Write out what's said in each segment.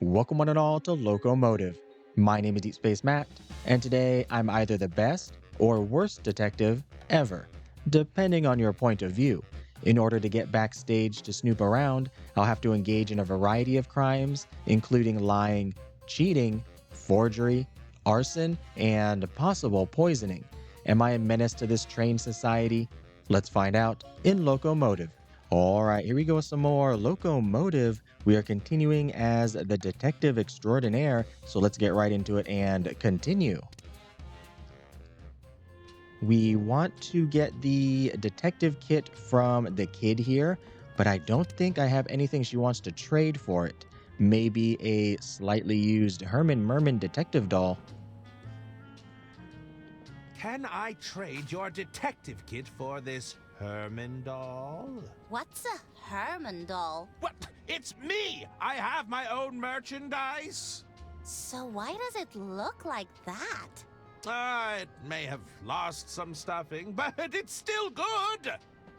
Welcome one and all to Loco Motive. My name is Deep Space Matt, and today I'm either the best or worst detective ever, depending on your point of view. In order to get backstage to snoop around, I'll have to engage in a variety of crimes, including lying, cheating, forgery, arson, and possible poisoning. Am I a menace to this trained society? Let's find out in Loco Motive. All right, here we go with some more Loco Motive. We are continuing as the detective extraordinaire, so let's get right into it and continue. We want to get the detective kit from the kid here, but I don't think I have anything she wants to trade for it. Maybe a slightly used Herman Merman detective doll. Can I trade your detective kit for this Herman doll? What's a Herman doll? What? It's me! I have my own merchandise! So why does it look like that? It may have lost some stuffing, but it's still good!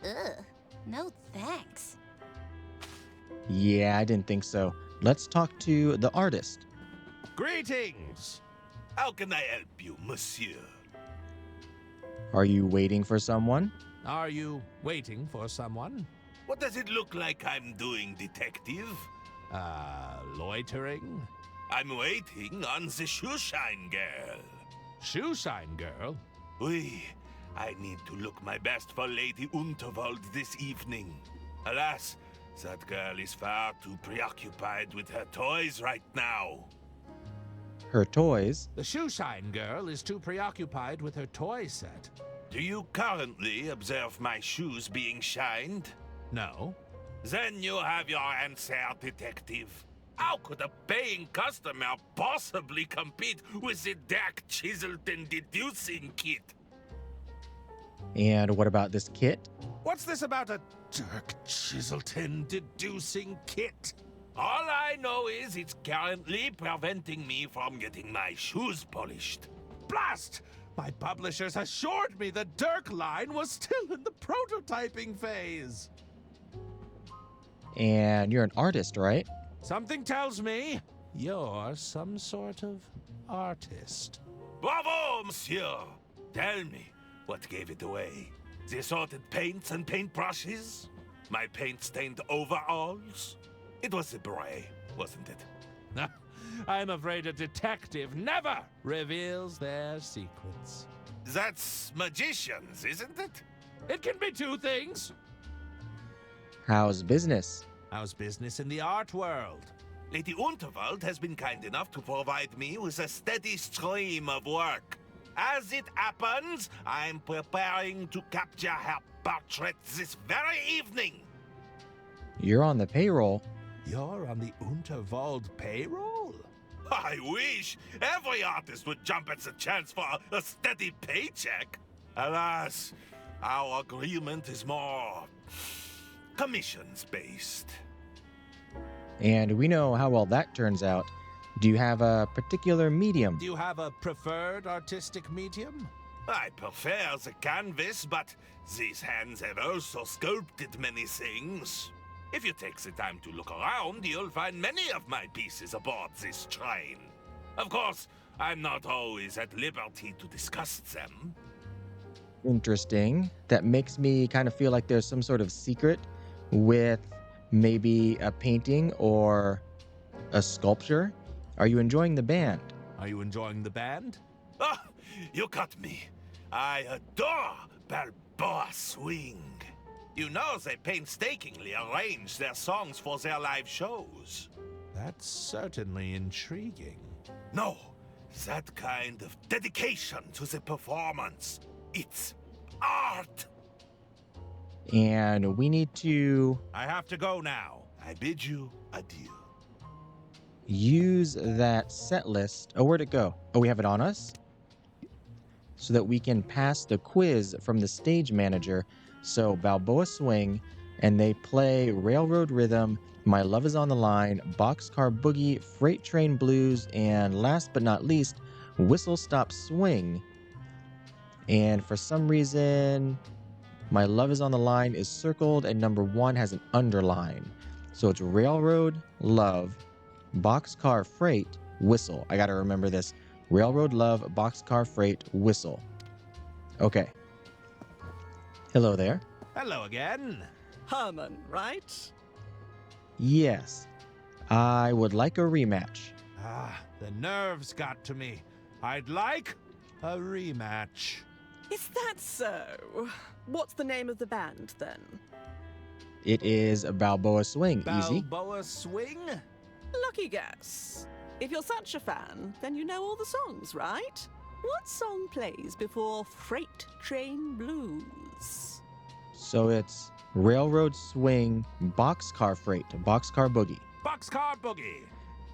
Ugh, no thanks. Yeah, I didn't think so. Let's talk to the artist. Greetings! How can I help you, monsieur? Are you waiting for someone? Are you waiting for someone? What does it look like I'm doing, detective? Loitering? I'm waiting on the shoeshine girl. Shoeshine girl? Oui, I need to look my best for Lady Unterwald this evening. Alas, that girl is far too preoccupied with her toys right now. Her toys? The shoeshine girl is too preoccupied with her toy set. Do you currently observe my shoes being shined? No. Then you have your answer, detective. How could a paying customer possibly compete with the Dark Chiselton deducing kit? And what about this kit? What's this about a Dirk Chiselton deducing kit? All I know is it's currently preventing me from getting my shoes polished. Blast! My publishers assured me the Dirk line was still in the prototyping phase. And you're an artist, right? Something tells me you're some sort of artist. Bravo, monsieur! Tell me, what gave it away? The assorted paints and paintbrushes? My paint-stained overalls? It was the beret, wasn't it? I'm afraid a detective never reveals their secrets. That's magicians, isn't it? It can be two things. How's business? How's business in the art world? Lady Unterwald has been kind enough to provide me with a steady stream of work. As it happens, I'm preparing to capture her portrait this very evening. You're on the payroll. You're on the Unterwald payroll? I wish every artist would jump at the chance for a steady paycheck. Alas, our agreement is more commissions-based. And we know how well that turns out. Do you have a particular medium? Do you have a preferred artistic medium? I prefer the canvas, but these hands have also sculpted many things. If you take the time to look around, you'll find many of my pieces aboard this train. Of course, I'm not always at liberty to discuss them. Interesting. That makes me kind of feel like there's some sort of secret with maybe a painting or a sculpture. Are you enjoying the band? Are you enjoying the band? Ah, you got me. I adore Balboa Swing. You know they painstakingly arrange their songs for their live shows. That's certainly intriguing. No, that kind of dedication to the performance. It's art. And we need to I have to go now. I bid you adieu. use that set list. Oh, where'd it go? Oh, we have it on us? So that we can pass the quiz from the stage manager. So Balboa Swing, and they play Railroad Rhythm, My Love Is on the Line, Boxcar Boogie, Freight Train Blues, and last but not least, Whistle Stop Swing. And for some reason, My Love Is on the Line is circled and number 1 has an underline. So it's Railroad, Love, boxcar freight whistle. I gotta remember this. Railroad love boxcar freight whistle. Okay. Hello there. Hello again. Herman, right? Yes. I would like a rematch. Ah, the nerves got to me. I'd like a rematch. Is that so? What's the name of the band, then? It is Balboa Swing. Easy. Balboa Swing? Lucky guess. If you're such a fan, then you know all the songs, right? What song plays before Freight Train Blues? So it's Railroad Swing Boxcar Freight, Boxcar Boogie. Boxcar Boogie.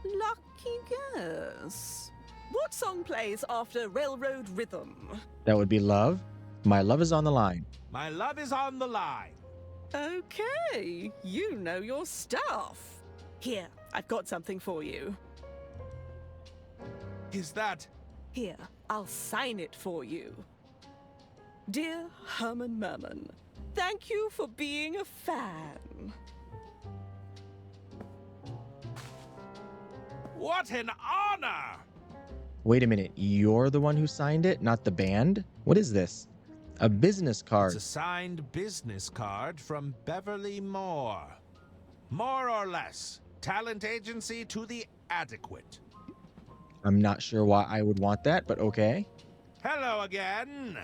Lucky guess. What song plays after Railroad Rhythm? That would be Love. My love is on the line. My love is on the line. Okay, you know your stuff. Here, I've got something for you. Is that... Here, I'll sign it for you. Dear Herman Merman, thank you for being a fan. What an honor! Wait a minute, you're the one who signed it, not the band? What is this? A business card. It's a signed business card from Beverly Moore. More or less, talent agency to the adequate. I'm not sure why I would want that, but okay. Hello again.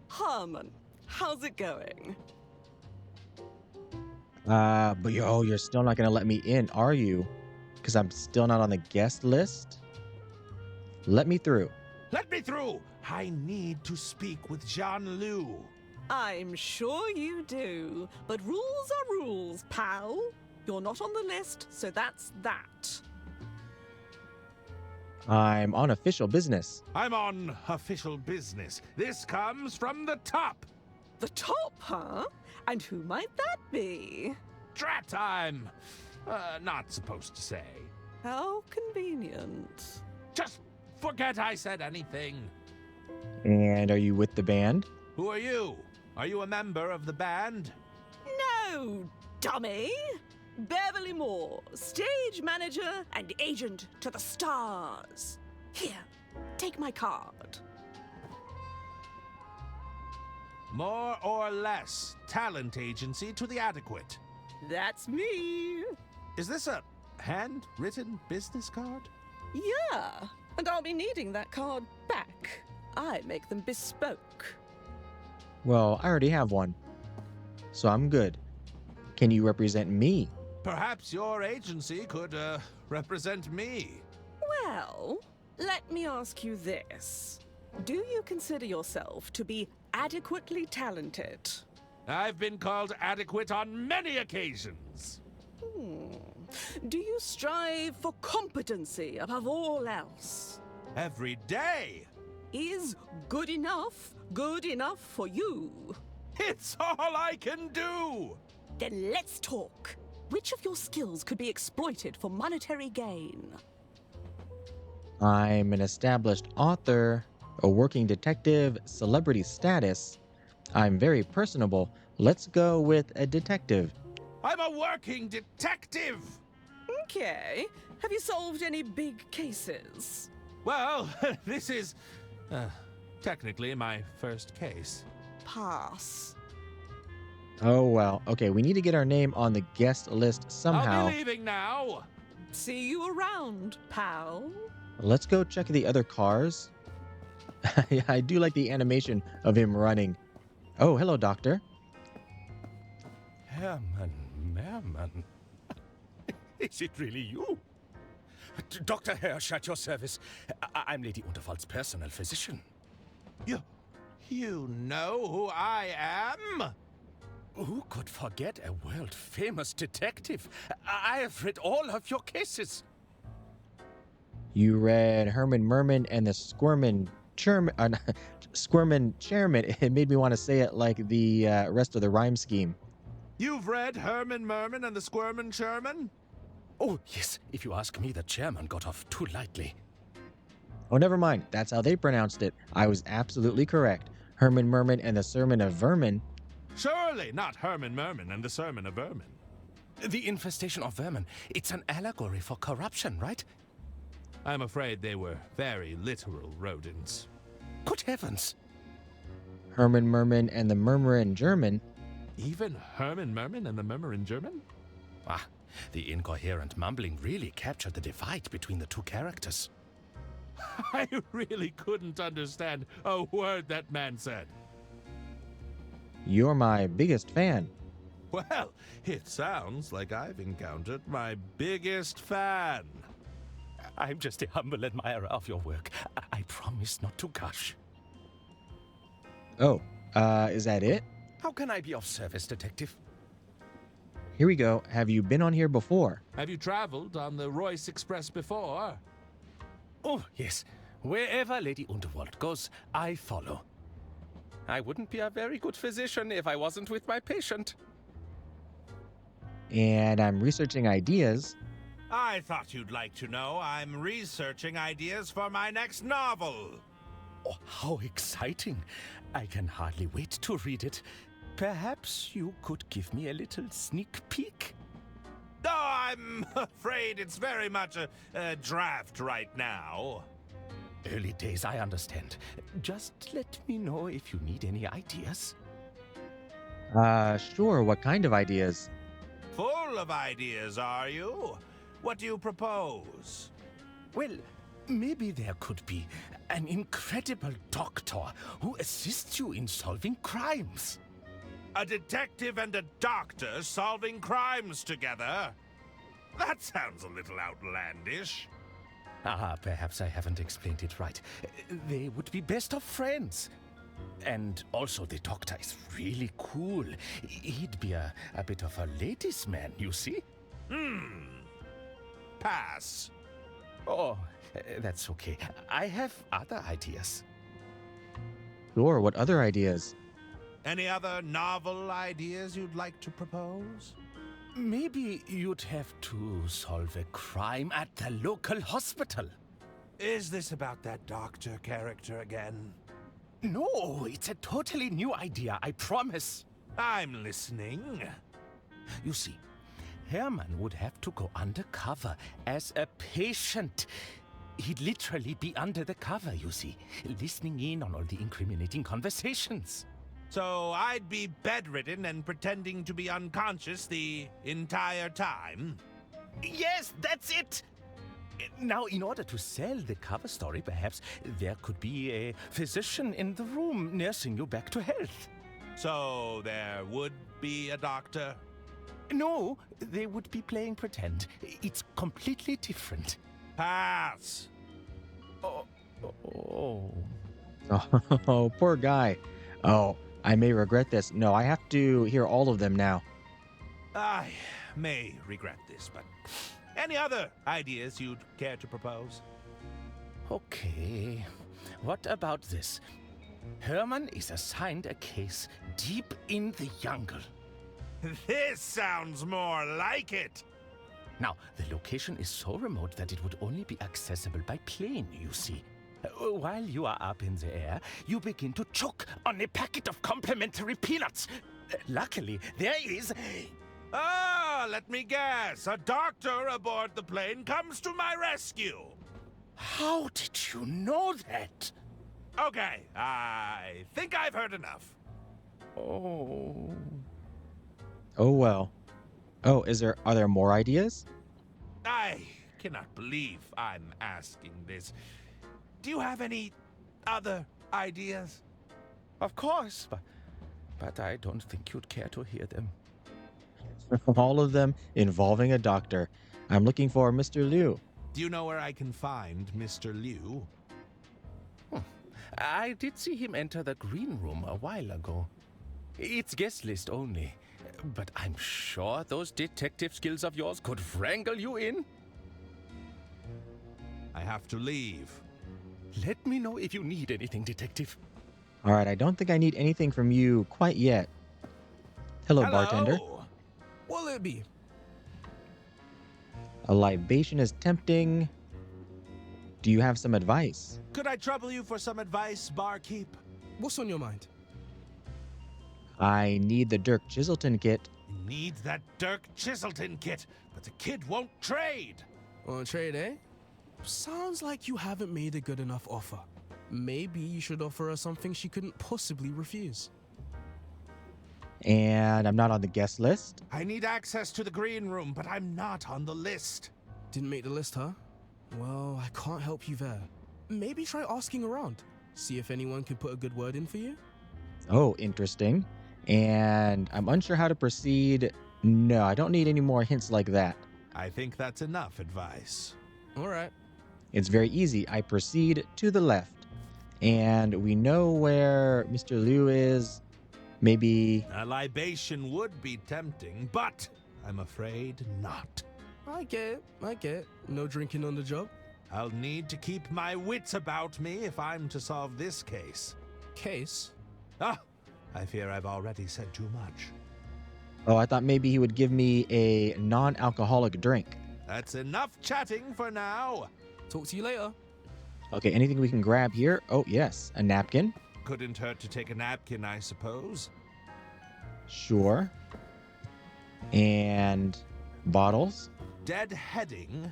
Herman, how's it going? But you're still not gonna let me in, are you? Because I'm still not on the guest list? Let me through. Let me through. I need to speak with Jean-Loup. I'm sure you do, but rules are rules, pal. You're not on the list, so that's that. I'm on official business. I'm on official business. This comes from the top. The top, huh? And who might that be? Drat, I'm not supposed to say. How convenient. Just forget I said anything. And are you with the band? Who are you? Are you a member of the band? No, dummy! Beverly Moore, stage manager and agent to the stars. Here, take my card. More or less, talent agency to the adequate. That's me. Is this a handwritten business card? Yeah, and I'll be needing that card back. I make them bespoke. Well, I already have one. So I'm good. Can you represent me? Perhaps your agency could, represent me. Well, let me ask you this. Do you consider yourself to be adequately talented? I've been called adequate on many occasions. Do you strive for competency above all else? Every day. Is good enough for you? It's all I can do. Then let's talk. Which of your skills could be exploited for monetary gain? I'm an established author, a working detective, celebrity status. I'm very personable. Let's go with a detective. I'm a working detective. Okay. Have you solved any big cases? Well, this is, technically my first case. Pass. Oh, well. Okay, we need to get our name on the guest list somehow. I'll be leaving now. See you around, pal. Let's go check the other cars. I do like the animation of him running. Oh, hello, doctor. Herman Merman. Is it really you? Dr. Hirsch at your service. I'm Lady Unterfall's personal physician. You know who I am? Who could forget a world-famous detective? I have read all of your cases. You read Herman Merman and the Squirmin' Chairman. Squirmin' Chairman. It made me want to say it like the rest of the rhyme scheme. You've read Herman Merman and the Squirmin' Chairman? Oh, yes. If you ask me, the chairman got off too lightly. Oh, never mind. That's how they pronounced it. I was absolutely correct. Herman Merman and the Sermon of Vermin. Surely not Herman Merman and the Sermon of Vermin. The infestation of vermin. It's an allegory for corruption, right? I'm afraid they were very literal rodents. Good heavens. Herman Merman and the Murmur in German. Even Herman Merman and the Murmur in German? Ah, the incoherent mumbling really captured the divide between the two characters. I really couldn't understand a word that man said. You're my biggest fan. Well, it sounds like I've encountered my biggest fan. I'm just a humble admirer of your work. I promise not to gush. Oh, is that it? How can I be of service, Detective? Here we go. Have you been on here before? Have you traveled on the Royce Express before? Oh, yes. Wherever Lady Underworld goes, I follow. I wouldn't be a very good physician if I wasn't with my patient. And I'm researching ideas. I thought you'd like to know I'm researching ideas for my next novel. Oh, how exciting. I can hardly wait to read it. Perhaps you could give me a little sneak peek? Oh, I'm afraid it's very much a draft right now. Early days, I understand. Just let me know if you need any ideas. Sure. What kind of ideas? Full of ideas, are you? What do you propose? Well, maybe there could be an incredible doctor who assists you in solving crimes. A detective and a doctor solving crimes together? That sounds a little outlandish. Ah, perhaps I haven't explained it right. They would be best of friends. And also the doctor is really cool. He'd be a bit of a ladies' man, you see? Pass. Oh, that's okay. I have other ideas. Sure. What other ideas? Any other novel ideas you'd like to propose? Maybe you'd have to solve a crime at the local hospital. Is this about that doctor character again? No, it's a totally new idea, I promise. I'm listening. You see, Herman would have to go undercover as a patient. He'd literally be under the cover, you see, listening in on all the incriminating conversations. So I'd be bedridden and pretending to be unconscious the entire time? Yes, that's it! Now, in order to sell the cover story, perhaps there could be a physician in the room nursing you back to health. So there would be a doctor? No, they would be playing pretend. It's completely different. Pass. Oh. Oh, poor guy. Oh, I may regret this. No, I have to hear all of them now. I may regret this, but any other ideas you'd care to propose? Okay. What about this? Herman is assigned a case deep in the jungle. This sounds more like it. Now, the location is so remote that it would only be accessible by plane, you see. While you are up in the air, you begin to choke on a packet of complimentary peanuts. Luckily, there is... Ah, let me guess. A doctor aboard the plane comes to my rescue. How did you know that? Okay, I think I've heard enough. Oh... Oh, well. Oh, are there more ideas? I cannot believe I'm asking this. Do you have any other ideas? Of course, but I don't think you'd care to hear them. All of them involving a doctor. I'm looking for Mr. Liu. Do you know where I can find Mr. Liu? I did see him enter the green room a while ago. It's guest list only, but I'm sure those detective skills of yours could wrangle you in. I have to leave. Let me know if you need anything, detective. All right, I don't think I need anything from you quite yet. Hello, bartender. What'll it be? A libation is tempting. Do you have some advice? Could I trouble you for some advice, barkeep? What's on your mind? I need the Dirk Chiselton kit. I need that Dirk Chiselton kit, but the kid won't trade. On trade, eh? Sounds like you haven't made a good enough offer. Maybe you should offer her something she couldn't possibly refuse. And I'm not on the guest list. I need access to the green room, but I'm not on the list. Didn't make the list, huh? Well, I can't help you there. Maybe try asking around. See if anyone can put a good word in for you. Oh, interesting. And I'm unsure how to proceed. No, I don't need any more hints like that. I think that's enough advice. All right. It's very easy. I proceed to the left. And we know where Mr. Liu is. Maybe. A libation would be tempting, but I'm afraid not. I get it. No drinking on the job. I'll need to keep my wits about me if I'm to solve this case. Case? Ah, I fear I've already said too much. Oh, I thought maybe he would give me a non-alcoholic drink. That's enough chatting for now. Talk to you later. Okay, anything we can grab here? Oh, yes, a napkin. Couldn't hurt to take a napkin, I suppose. Sure. And bottles. Deadheading?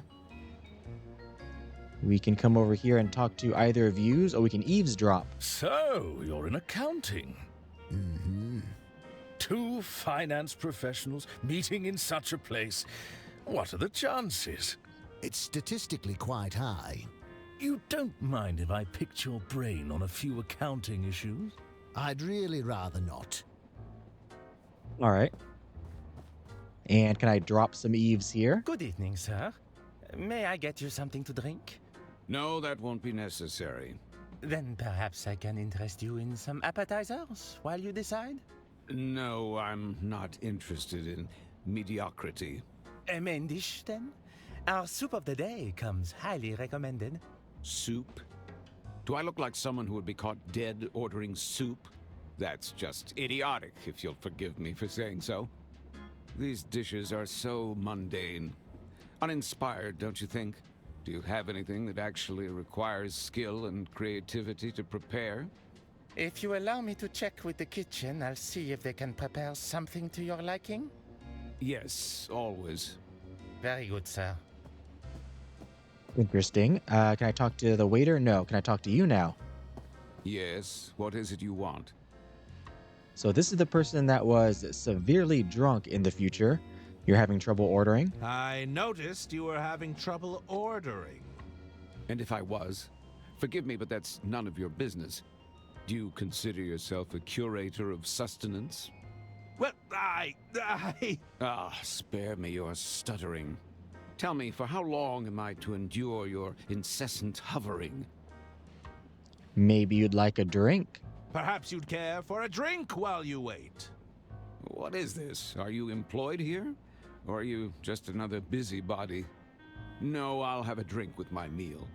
We can come over here and talk to either of yous, or we can eavesdrop. So, you're in accounting. Mm-hmm. Two finance professionals meeting in such a place. What are the chances? It's statistically quite high. You don't mind if I picked your brain on a few accounting issues? I'd really rather not. All right. And can I drop some eaves here? Good evening, sir. May I get you something to drink? No, that won't be necessary. Then perhaps I can interest you in some appetizers while you decide? No, I'm not interested in mediocrity. A main dish, then? Our soup of the day comes highly recommended. Soup? Do I look like someone who would be caught dead ordering soup? That's just idiotic, if you'll forgive me for saying so. These dishes are so mundane. Uninspired, don't you think? Do you have anything that actually requires skill and creativity to prepare? If you allow me to check with the kitchen, I'll see if they can prepare something to your liking. Yes, always. Very good, sir. Interesting. Can I talk to the waiter? No. Can I talk to you now? Yes, what is it you want? So this is the person that was severely drunk in the future. You're having trouble ordering? I noticed you were having trouble ordering. And if I was, forgive me, but that's none of your business. Do you consider yourself a curator of sustenance? Well, spare me your stuttering. Tell me, for how long am I to endure your incessant hovering? Maybe you'd like a drink? Perhaps you'd care for a drink while you wait. What is this? Are you employed here? Or are you just another busybody? No, I'll have a drink with my meal.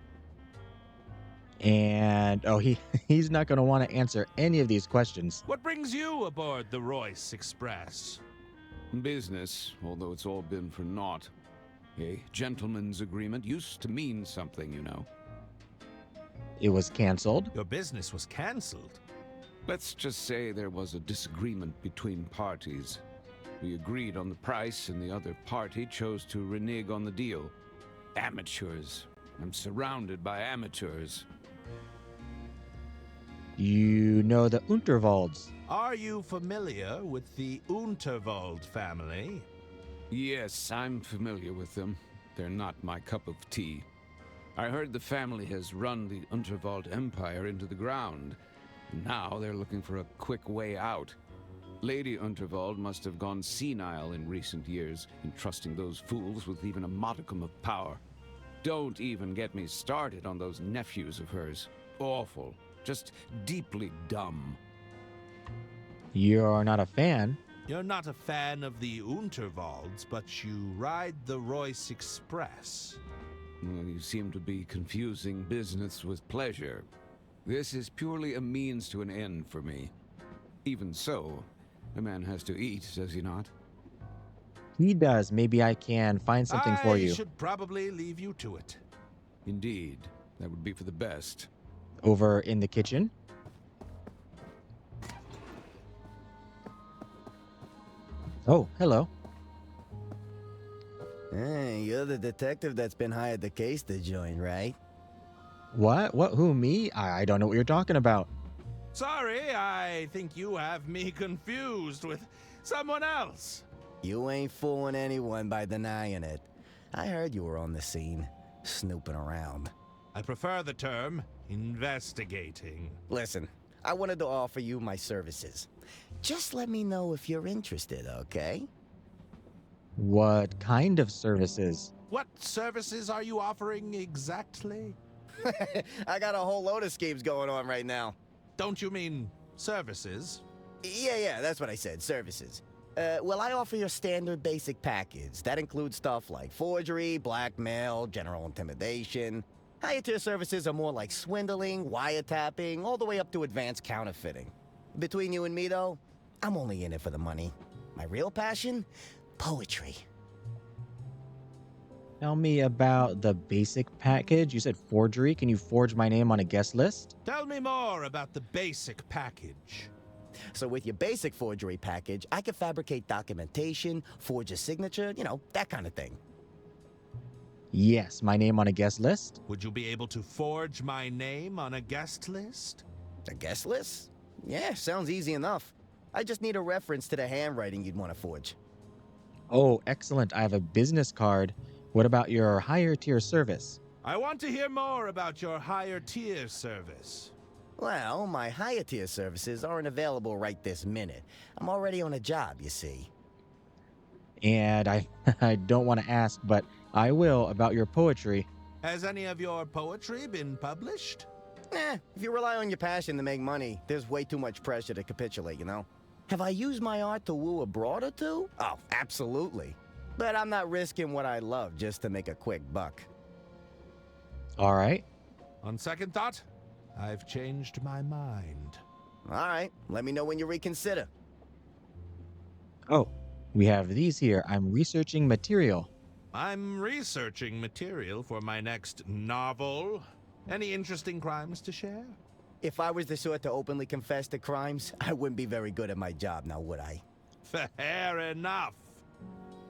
And, oh, he's not going to want to answer any of these questions. What brings you aboard the Royce Express? Business, although it's all been for naught. A gentleman's agreement used to mean something, you know. It was canceled. Your business was canceled. Let's just say there was a disagreement between parties. We agreed on the price, and the other party chose to renege on the deal. Amateurs. I'm surrounded by amateurs. You know the Unterwalds. Are you familiar with the Unterwald family? Yes, I'm familiar with them. They're not my cup of tea. I heard the family has run the Unterwald Empire into the ground. Now they're looking for a quick way out. Lady Unterwald must have gone senile in recent years, entrusting those fools with even a modicum of power. Don't even get me started on those nephews of hers. Awful. Just deeply dumb. You're not a fan? You're not a fan of the Unterwalds, but you ride the Royce Express. Well, you seem to be confusing business with pleasure. This is purely a means to an end for me. Even so, a man has to eat, does he not? He does. Maybe I can find something for you. I should probably leave you to it. Indeed. That would be for the best. Over in the kitchen. Oh, hello. Hey, you're the detective that's been hired the case to join, right? What? What? Who, me? I don't know what you're talking about. Sorry, I think you have me confused with someone else. You ain't fooling anyone by denying it. I heard you were on the scene, snooping around. I prefer the term investigating. Listen, I wanted to offer you my services. Just let me know if you're interested, okay? What kind of services? What services are you offering exactly? I got a whole load of schemes going on right now. Don't you mean services? Yeah, that's what I said, services. Well, I offer your standard basic package. That includes stuff like forgery, blackmail, general intimidation. Higher tier services are more like swindling, wiretapping, all the way up to advanced counterfeiting. Between you and me, though, I'm only in it for the money. My real passion? Poetry. Tell me about the basic package. You said forgery. Can you forge my name on a guest list? Tell me more about the basic package. So with your basic forgery package, I can fabricate documentation, forge a signature, you know, that kind of thing. Yes, my name on a guest list. Would you be able to forge my name on a guest list? A guest list? Yeah, sounds easy enough. I just need a reference to the handwriting you'd want to forge. Oh, excellent. I have a business card. What about your higher tier service? I want to hear more about your higher tier service. Well, my higher tier services aren't available right this minute. I'm already on a job, you see. And I don't want to ask, but I will about your poetry. Has any of your poetry been published? If you rely on your passion to make money, there's way too much pressure to capitulate, you know? Have I used my art to woo a broad or two? Oh, absolutely. But I'm not risking what I love just to make a quick buck. All right. On second thought, I've changed my mind. All right, let me know when you reconsider. Oh, we have these here. I'm researching material. I'm researching material for my next novel. Any interesting crimes to share? If I was the sort to openly confess to crimes, I wouldn't be very good at my job now, would I? Fair enough.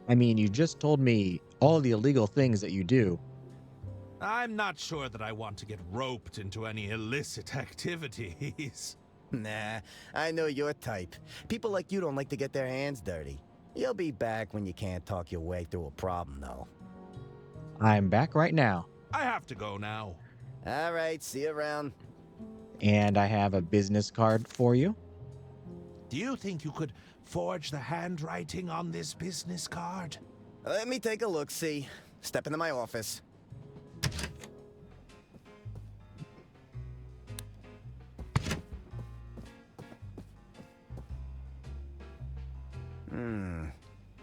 I mean, you just told me all the illegal things that you do. I'm not sure that I want to get roped into any illicit activities. Nah, I know your type. People like you don't like to get their hands dirty. You'll be back when you can't talk your way through a problem, though. I'm back right now. I have to go now. All right, see you around. And I have a business card for you. Do you think you could forge the handwriting on this business card? Let me take a look-see. Step into my office.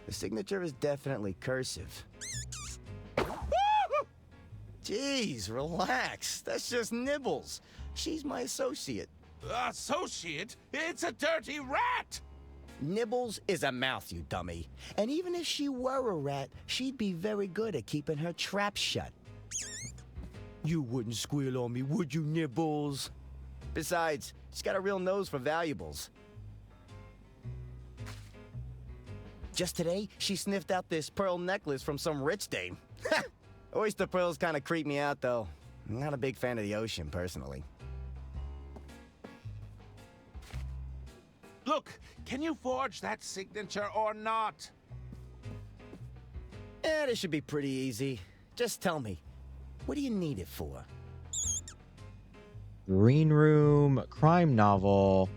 The signature is definitely cursive. Jeez, relax. That's just Nibbles. She's my associate. Associate? It's a dirty rat! Nibbles is a mouth, you dummy. And even if she were a rat, she'd be very good at keeping her trap shut. You wouldn't squeal on me, would you, Nibbles? Besides, she's got a real nose for valuables. Just today, she sniffed out this pearl necklace from some rich dame. Oyster pearls kind of creep me out, though. I'm not a big fan of the ocean, personally. Look, can you forge that signature or not? This should be pretty easy. Just tell me, what do you need it for? Green room, crime novel.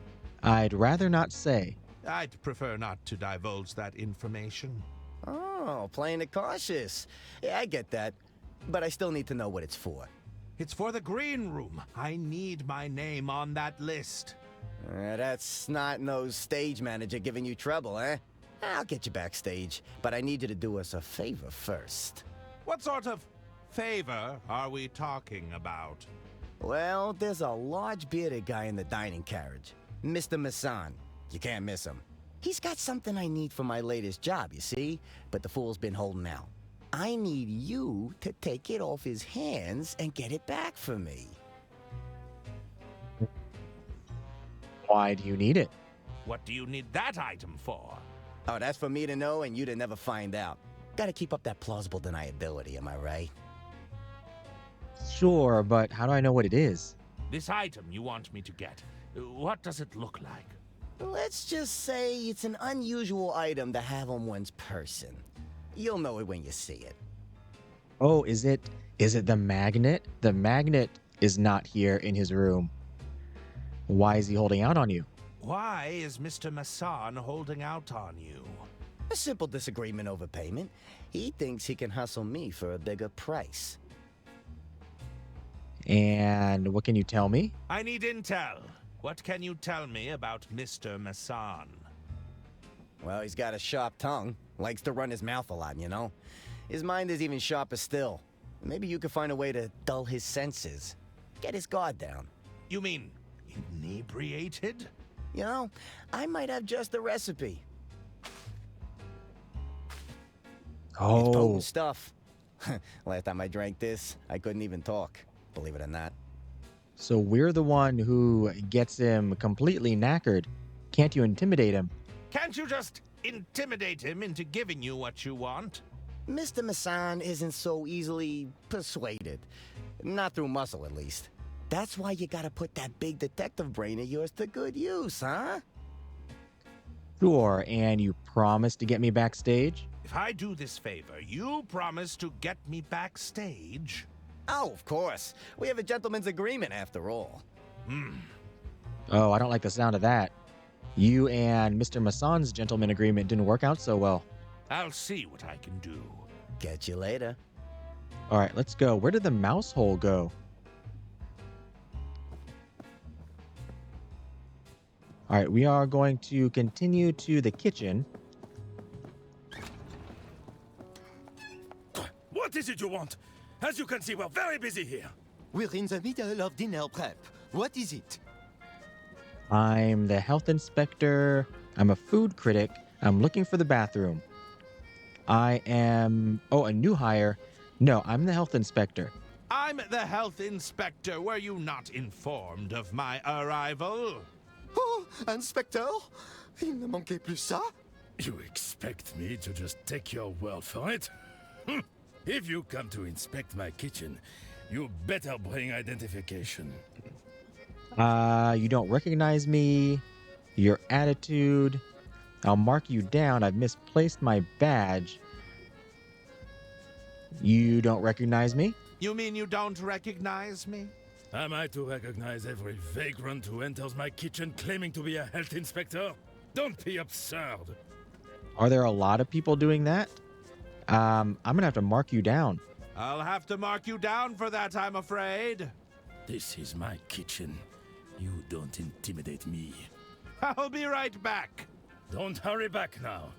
I'd rather not say. I'd prefer not to divulge that information. Oh, playing it cautious. Yeah, I get that. But I still need to know what it's for. It's for the green room. I need my name on that list. That's snot-nosed stage manager giving you trouble, eh? I'll get you backstage, but I need you to do us a favor first. What sort of favor are we talking about? Well, there's a large bearded guy in the dining carriage. Mr. Masson. You can't miss him. He's got something I need for my latest job, you see? But the fool's been holding out. I need you to take it off his hands and get it back for me. Why do you need it? What do you need that item for? Oh, that's for me to know and you to never find out. Gotta keep up that plausible deniability, am I right? Sure, but how do I know what it is? This item you want me to get, what does it look like? Let's just say it's an unusual item to have on one's person. You'll know it when you see it. Oh, is it the magnet? The magnet is not here in his room. Why is he holding out on you? Why is Mr. Masson holding out on you? A simple disagreement over payment. He thinks he can hustle me for a bigger price. And what can you tell me? I need intel. What can you tell me about Mr. Masson? Well, he's got a sharp tongue. Likes to run his mouth a lot, you know? His mind is even sharper still. Maybe you could find a way to dull his senses. Get his guard down. You mean inebriated? You know, I might have just the recipe. Oh. It's potent stuff. Last time I drank this, I couldn't even talk, believe it or not. So we're the one who gets him completely knackered. Can't you intimidate him? Can't you just intimidate him into giving you what you want? Mr. Masson isn't so easily persuaded. Not through muscle, at least. That's why you gotta put that big detective brain of yours to good use, huh? Sure, and you promise to get me backstage? If I do this favor, you promise to get me backstage? Oh, of course. We have a gentleman's agreement, after all. Oh, I don't like the sound of that. You and Mr. Masson's gentleman agreement didn't work out so well. I'll see what I can do. Catch you later. All right, let's go. Where did the mouse hole go? All right, we are going to continue to the kitchen. What is it you want? As you can see, we're very busy here. We're in the middle of dinner prep. What is it? I'm the health inspector. I'm a food critic. I'm looking for the bathroom. I am... Oh, a new hire. No, I'm the health inspector. I'm the health inspector. Were you not informed of my arrival? Oh, Inspector? Il ne manquait plus ça? You expect me to just take your word for it? If you come to inspect my kitchen, you better bring identification. You don't recognize me. Your attitude. I'll mark you down. I've misplaced my badge. You don't recognize me? You mean you don't recognize me? Am I to recognize every vagrant who enters my kitchen claiming to be a health inspector? Don't be absurd. Are there a lot of people doing that? I'm gonna have to mark you down. I'll have to mark you down for that, I'm afraid. This is my kitchen. You don't intimidate me. I'll be right back. Don't hurry back now.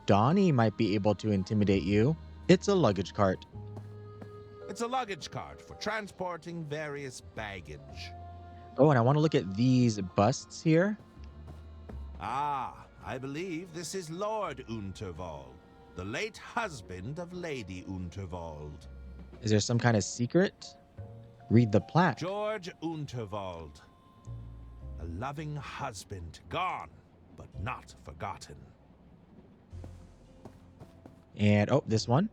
Donnie might be able to intimidate you. It's a luggage cart. It's a luggage cart for transporting various baggage. Oh, and I want to look at these busts here. Ah, I believe this is Lord Unterwald, the late husband of Lady Unterwald. Is there some kind of secret? Read the plaque. George Unterwald. A loving husband, gone, but not forgotten. And, oh, this one.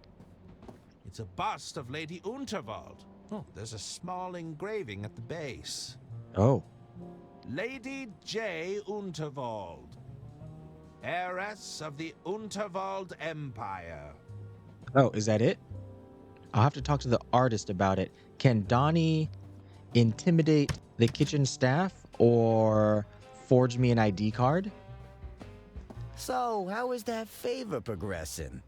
It's a bust of Lady Unterwald. Oh, there's a small engraving at the base. Oh. Lady J. Unterwald, heiress of the Unterwald Empire. Oh, is that it? I'll have to talk to the artist about it. Can Donnie intimidate the kitchen staff or forge me an ID card? So, how is that favor progressing?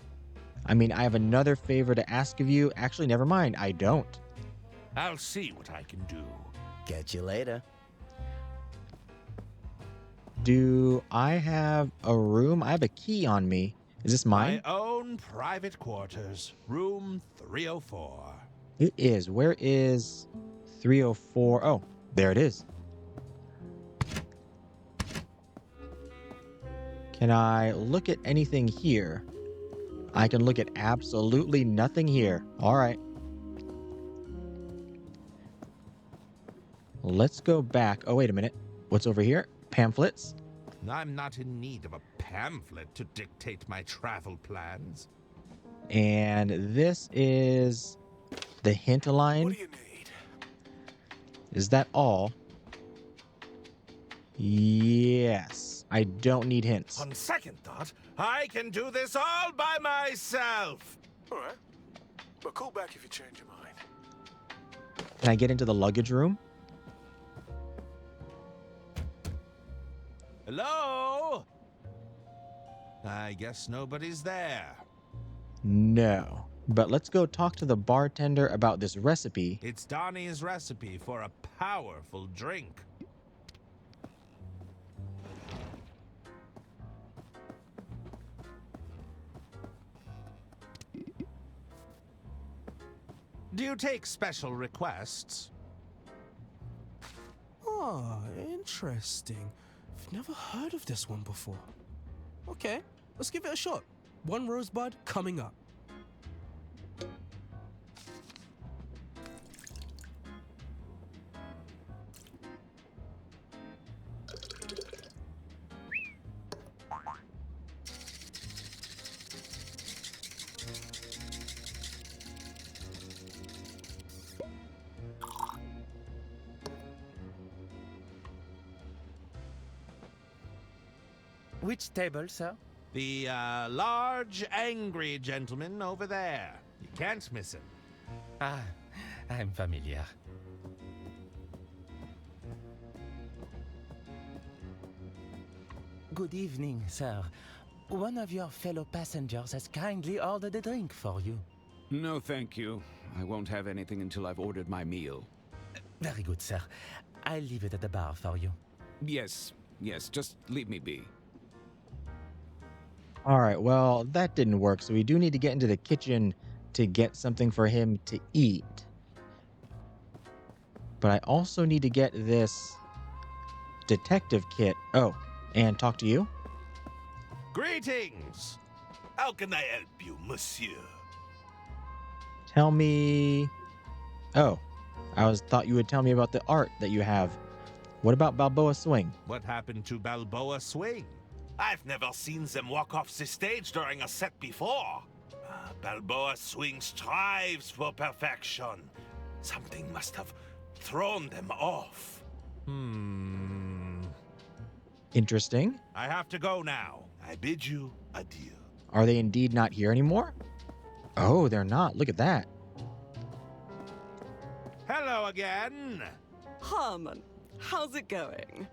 I mean, I have another favor to ask of you. Actually, never mind. I don't. I'll see what I can do. Catch you later. Do I have a room? I have a key on me. Is this mine? My own private quarters, room 304. It is. Where is 304? Oh, there it is. Can I look at anything here? I can look at absolutely nothing here. All right. Let's go back. Oh, wait a minute. What's over here? pamphlets. I'm not in need of a pamphlet to dictate my travel plans. And this is the hint line. What do you need? Is that all? Yes. I don't need hints. On second thought, I can do this all by myself. All right. But call back if you change your mind. Can I get into the luggage room? Hello? I guess nobody's there. No. But let's go talk to the bartender about this recipe. It's Donnie's recipe for a powerful drink. Do you take special requests? Oh, interesting. I've never heard of this one before. Okay, let's give it a shot. One Rosebud coming up. Which table, sir? The large, angry gentleman over there. You can't miss him. Ah, I'm familiar. Good evening, sir. One of your fellow passengers has kindly ordered a drink for you. No, thank you. I won't have anything until I've ordered my meal. Very good, sir. I'll leave it at the bar for you. Yes, just leave me be. All right, well, that didn't work, so we do need to get into the kitchen to get something for him to eat. But I also need to get this detective kit. Oh, and talk to you? Greetings! How can I help you, monsieur? Tell me... Oh, thought you would tell me about the art that you have. What about Balboa Swing? What happened to Balboa Swing? I've never seen them walk off the stage during a set before. Balboa Swing strives for perfection. Something must have thrown them off. Interesting. I have to go now. I bid you adieu. Are they indeed not here anymore? Oh, they're not. Look at that. Hello again. Harmon, how's it going?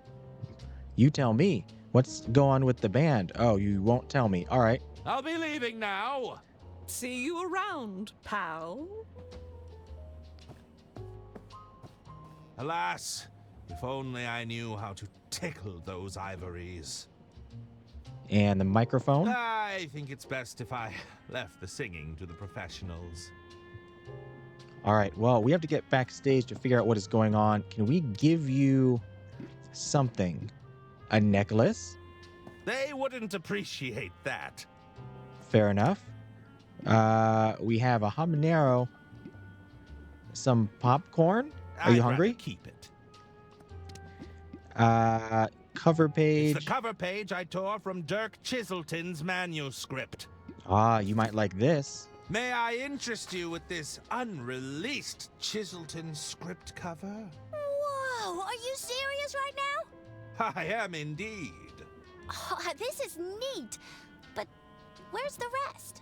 You tell me. What's going on with the band? Oh, you won't tell me. All right. I'll be leaving now. See you around, pal. Alas, if only I knew how to tickle those ivories. And the microphone? I think it's best if I left the singing to the professionals. All right. Well, we have to get backstage to figure out what is going on. Can we give you something? A necklace? They wouldn't appreciate that. Fair enough. We have a habanero. Some popcorn? Are you hungry? Rather keep it. Cover page. It's the cover page I tore from Dirk Chiselton's manuscript. Ah, you might like this. May I interest you with this unreleased Chiselton script cover? Whoa, are you serious right now? I am indeed. Oh, this is neat. But where's the rest?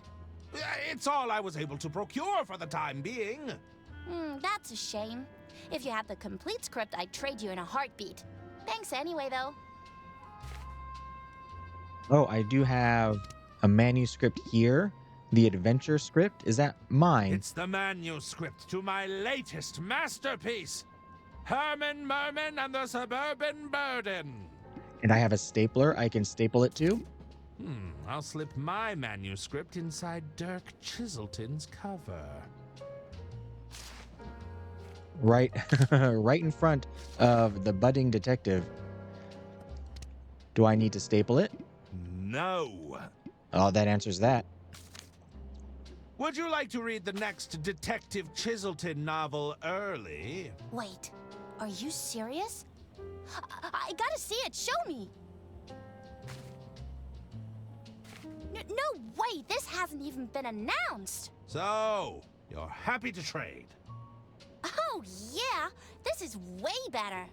It's all I was able to procure for the time being. That's a shame. If you have the complete script, I'd trade you in a heartbeat. Thanks anyway, though. Oh, I do have a manuscript here. The adventure script. Is that mine? It's the manuscript to my latest masterpiece, Herman Merman and the Suburban Burden. And I have a stapler I can staple it to. I'll slip my manuscript inside Dirk Chiselton's cover. Right, right in front of the budding detective. Do I need to staple it? No. Oh, that answers that. Would you like to read the next Detective Chiselton novel early? Wait, are you serious? I gotta see it. Show me. No way. This hasn't even been announced. So, you're happy to trade? Oh, yeah. This is way better.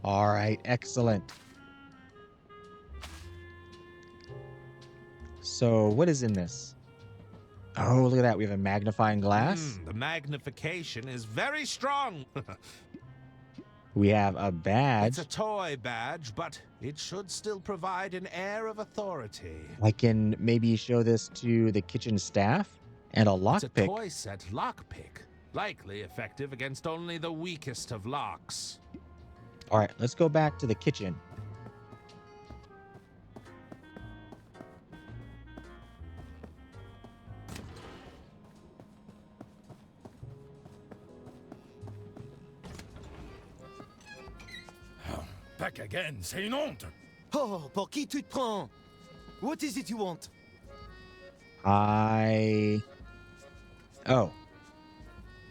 All right, excellent. So, what is in this? Oh, look at that. We have a magnifying glass. The magnification is very strong. We have a badge. It's a toy badge, but it should still provide an air of authority. I can maybe show this to the kitchen staff and a It's a lockpick. toy set lockpick. Likely effective against only the weakest of locks. All right, let's go back to the kitchen. Back again, c'est une honte. Oh, pour qui tu te prends? What is it you want? I'm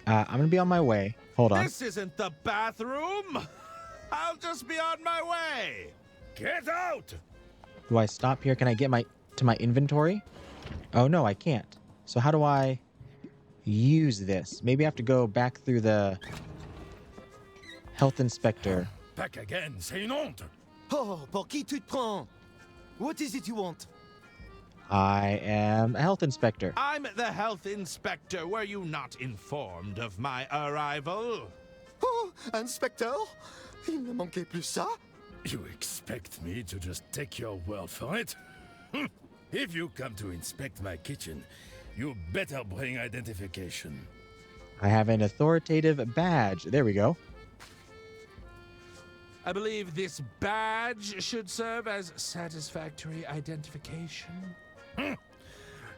gonna be on my way. Hold on. This isn't the bathroom. I'll just be on my way. Get out! Do I stop here? Can I get to my inventory? Oh no, I can't. So how do I use this? Maybe I have to go back through the health inspector. Back again, c'est une honte. Oh, pour qui tu te prends? What is it you want? I am a health inspector. I'm the health inspector. Were you not informed of my arrival? Oh, inspecteur? Il ne manquait plus ça? You expect me to just take your word for it? If you come to inspect my kitchen, you better bring identification. I have an authoritative badge. There we go. I believe this badge should serve as satisfactory identification.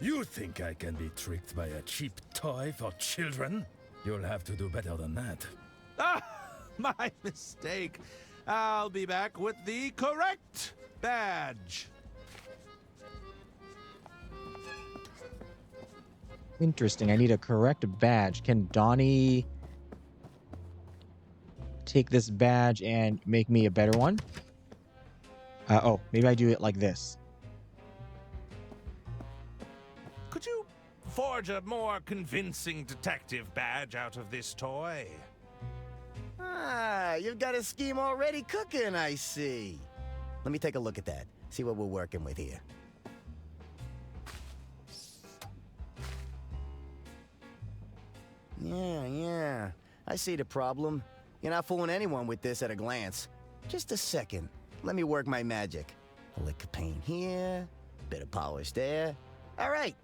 You think I can be tricked by a cheap toy for children? You'll have to do better than that. Ah, my mistake. I'll be back with the correct badge. Interesting. I need a correct badge. Can Donnie take this badge and make me a better one? Oh, maybe I do it like this. Could you forge a more convincing detective badge out of this toy? Ah, you've got a scheme already cooking, I see. Let me take a look at that. See what we're working with here. Yeah. I see the problem. You're not fooling anyone with this at a glance. Just a second. Let me work my magic. A lick of paint here, bit of polish there. All right.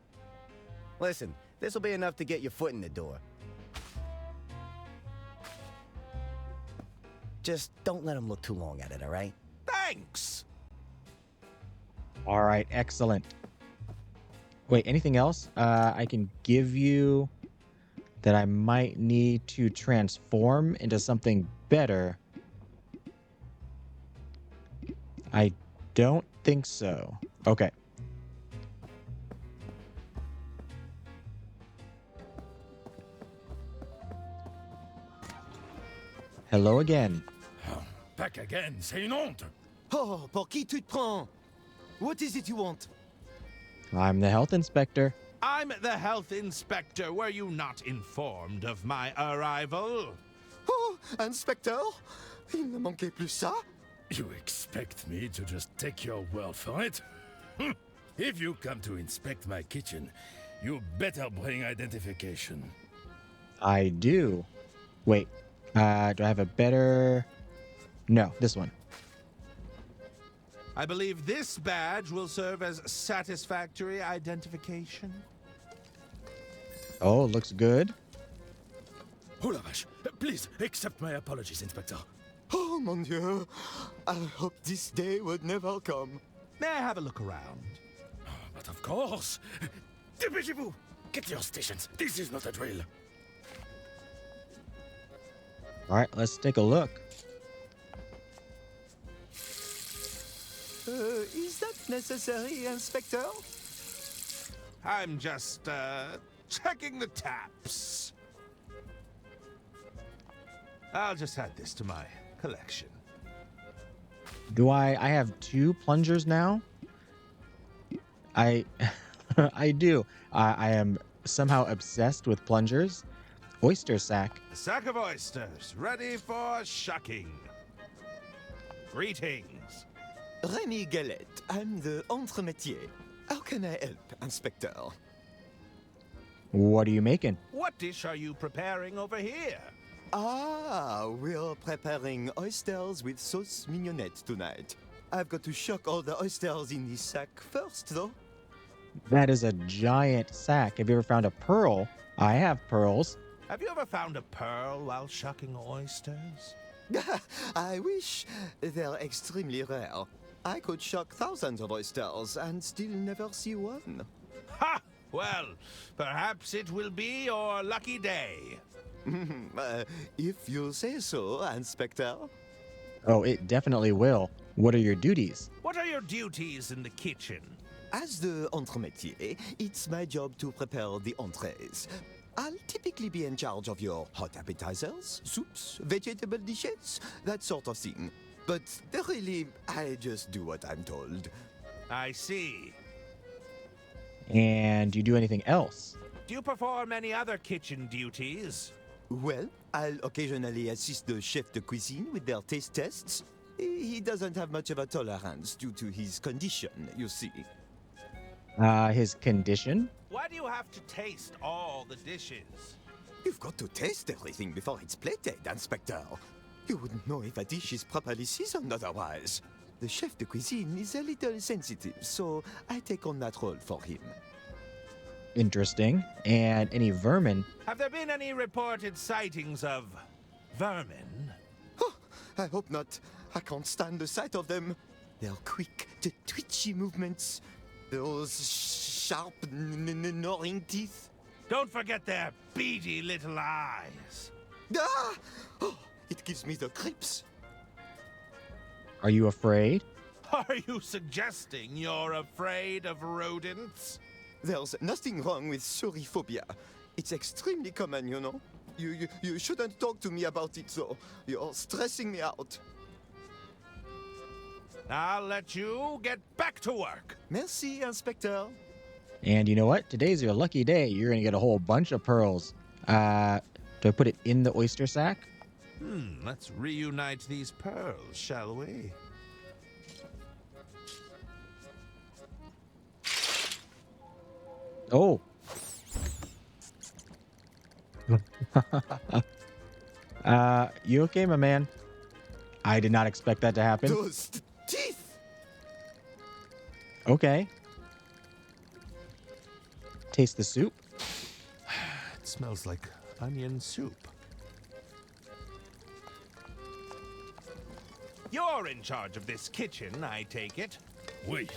Listen, this'll be enough to get your foot in the door. Just don't let him look too long at it, all right? Thanks! All right, excellent. Wait, anything else I can give you that I might need to transform into something better? I don't think so. Okay. Hello again. Back again, c'est une honte. Oh, pour qui tu te prends? What is it you want? I'm the health inspector. I'm the health inspector. Were you not informed of my arrival? Oh, inspecteur? Il ne manquait plus ça? You expect me to just take your word for it? If you come to inspect my kitchen, you better bring identification. I do. Wait, do I have a better... No, this one. I believe this badge will serve as satisfactory identification. Oh, looks good. Oh la vache. Please, accept my apologies, Inspector. Oh, mon Dieu. I hope this day would never come. May I have a look around? But of course. Dépêchez-vous. Get to your stations. This is not a drill. All right, let's take a look. Is that necessary, Inspector? I'm just, checking the taps. I'll just add this to my collection. Do I have 2 plungers now? I I do. I am somehow obsessed with plungers. Oyster sack. A sack of oysters, ready for shucking. Greetings. Remy Galette, I'm the entremetier. How can I help, Inspector? What are you making? What dish are you preparing over here? Ah, we're preparing oysters with sauce mignonette tonight. I've got to shuck all the oysters in this sack first, though. That is a giant sack. Have you ever found a pearl? I have pearls. Have you ever found a pearl while shucking oysters? I wish. They're extremely rare. I could shuck thousands of oysters and still never see one. Ha! Well, perhaps it will be your lucky day. If you say so, Inspector. Oh, it definitely will. What are your duties? What are your duties in the kitchen? As the entremetier, it's my job to prepare the entrees. I'll typically be in charge of your hot appetizers, soups, vegetable dishes, that sort of thing. But really, I just do what I'm told. I see. And do you do anything else? Do you perform any other kitchen duties? Well, I'll occasionally assist the chef de cuisine with their taste tests. He doesn't have much of a tolerance due to his condition, you see. His condition? Why do you have to taste all the dishes? You've got to taste everything before it's plated, Inspector. You wouldn't know if a dish is properly seasoned otherwise. The chef de cuisine is a little sensitive, so I take on that role for him. Interesting. And any vermin? Have there been any reported sightings of vermin? Oh, I hope not. I can't stand the sight of them. They're quick, the twitchy movements. Those sharp, gnawing teeth. Don't forget their beady little eyes. Ah! Oh, it gives me the creeps. Are you afraid? Are you suggesting you're afraid of rodents? There's nothing wrong with suriphobia. It's extremely common, you know. You shouldn't talk to me about it, though. You're stressing me out. I'll let you get back to work. Merci, Inspector. And you know what? Today's your lucky day. You're going to get a whole bunch of pearls. Do I put it in the oyster sack? Let's reunite these pearls, shall we? Oh. You okay, my man? I did not expect that to happen. Those teeth! Okay. Taste the soup. It smells like onion soup. You're in charge of this kitchen, I take it. Oui.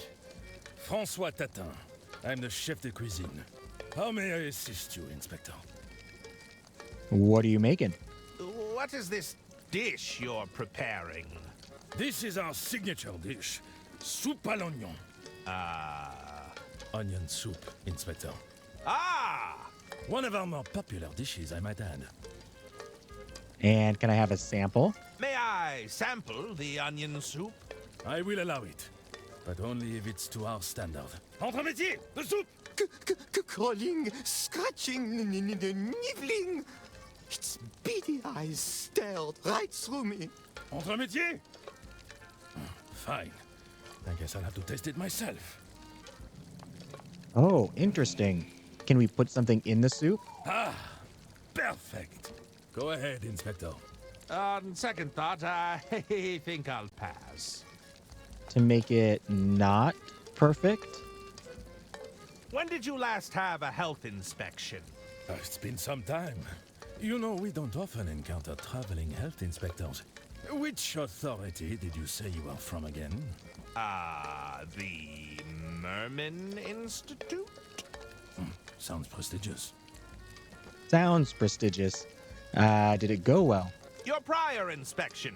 François Tatin. I'm the chef de cuisine. How may I assist you, Inspector? What are you making? What is this dish you're preparing? This is our signature dish. Soupe à l'oignon. Onion soup, Inspector. One of our more popular dishes, I might add. And can I have a sample? May I sample the onion soup? I will allow it, but only if it's to our standard. Entremetier, the soup! Crawling, scratching, nibbling. Its beady eyes stared right through me. Entremetier? Fine. I guess I'll have to taste it myself. Oh, interesting. Can we put something in the soup? Perfect. Go ahead, Inspector. On second thought, I think I'll pass. To make it not perfect? When did you last have a health inspection? It's been some time. You know, we don't often encounter traveling health inspectors. Which authority did you say you are from again? The Merman Institute? Sounds prestigious. Sounds prestigious. Did it go well? Your prior inspection.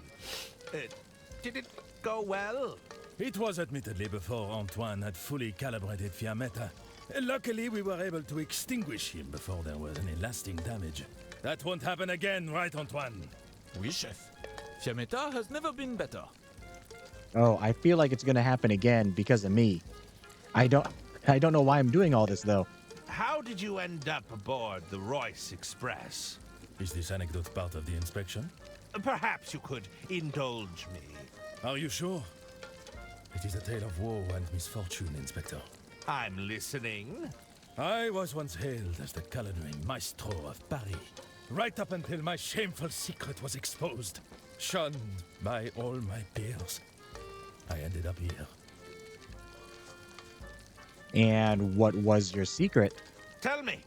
Did it go well? It was admittedly before Antoine had fully calibrated Fiammetta. Luckily, we were able to extinguish him before there was any lasting damage. That won't happen again, right, Antoine? Oui, chef. Fiametta has never been better. Oh, I feel like it's gonna happen again because of me. I don't know why I'm doing all this though. How did you end up aboard the Royce Express? Is this anecdote part of the inspection? Perhaps you could indulge me. Are you sure? It is a tale of woe and misfortune, Inspector. I'm listening. I was once hailed as the culinary maestro of Paris, right up until my shameful secret was exposed. Shunned by all my peers. I ended up here. And what was your secret? Tell me,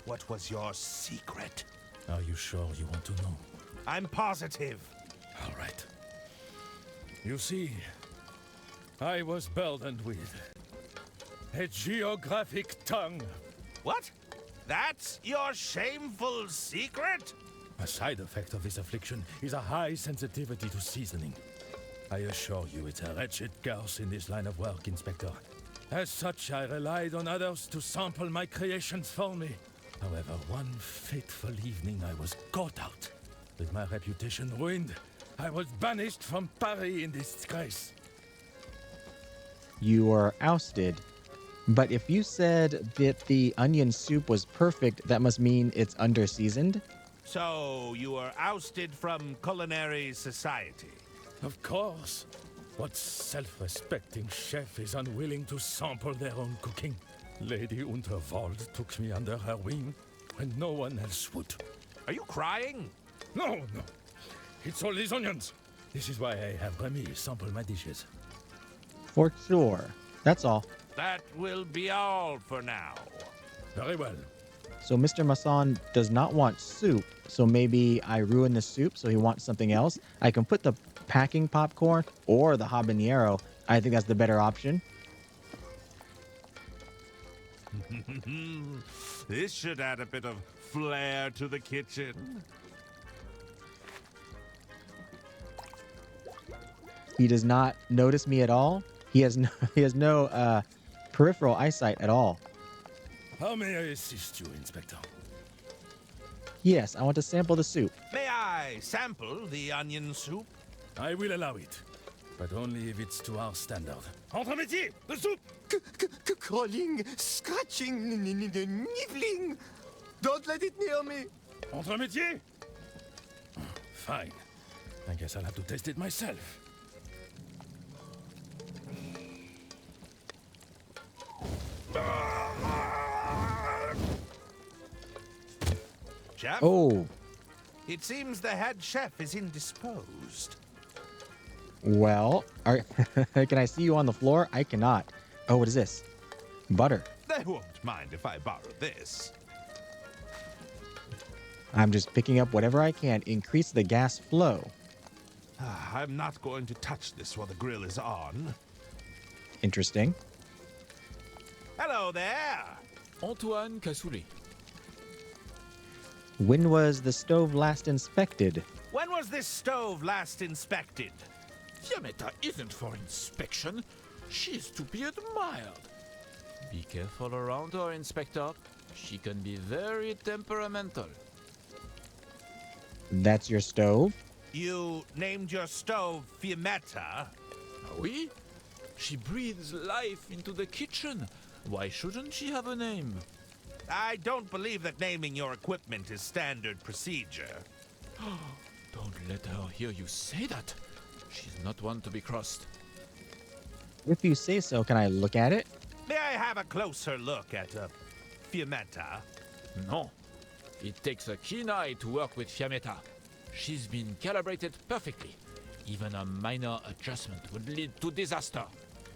what was your secret? Are you sure you want to know? I'm positive. All right. You see, I was burdened with a geographic tongue. What? That's your shameful secret? A side effect of this affliction is a high sensitivity to seasoning. I assure you it's a wretched curse in this line of work, Inspector. As such, I relied on others to sample my creations for me. However, one fateful evening I was caught out. With my reputation ruined, I was banished from Paris in disgrace. You were ousted. But if you said that the onion soup was perfect, that must mean it's under-seasoned? So, you were ousted from culinary society? Of course. What self-respecting chef is unwilling to sample their own cooking? Lady Unterwald took me under her wing when no one else would. Are you crying? No. It's all these onions. This is why I have Remy sample my dishes. For sure. That's all. That will be all for now. Very well. So Mr. Masson does not want soup, so maybe I ruin the soup so he wants something else. I can put the packing popcorn or the habanero. I think that's the better option. This should add a bit of flair to the kitchen. He does not notice me at all. He has no peripheral eyesight at all. How may I assist you, Inspector? Yes, I want to sample the soup. May I sample the onion soup? I will allow it, but only if it's to our standard. Entre métier, the soup! Crawling, scratching, nibbling. Don't let it near me. Entre métier? Fine. I guess I'll have to taste it myself. Chef? Oh, It seems the head chef is indisposed. well, can I see you on the floor? I cannot. Oh, what is this? Butter. They won't mind if I borrow this. I'm just picking up whatever I can. Increase the gas flow. I'm not going to touch this while the grill is on. Interesting. Hello there! Antoine Cassoulet. When was the stove last inspected? When was this stove last inspected? Fiametta isn't for inspection. She's to be admired. Be careful around her, Inspector. She can be very temperamental. That's your stove? You named your stove Fiametta? Oui? She breathes life into the kitchen. Why shouldn't she have a name? I don't believe that naming your equipment is standard procedure. Don't let her hear you say that. She's not one to be crossed. If you say so, can I look at it? May I have a closer look at Fiametta? No. It takes a keen eye to work with Fiametta. She's been calibrated perfectly. Even a minor adjustment would lead to disaster.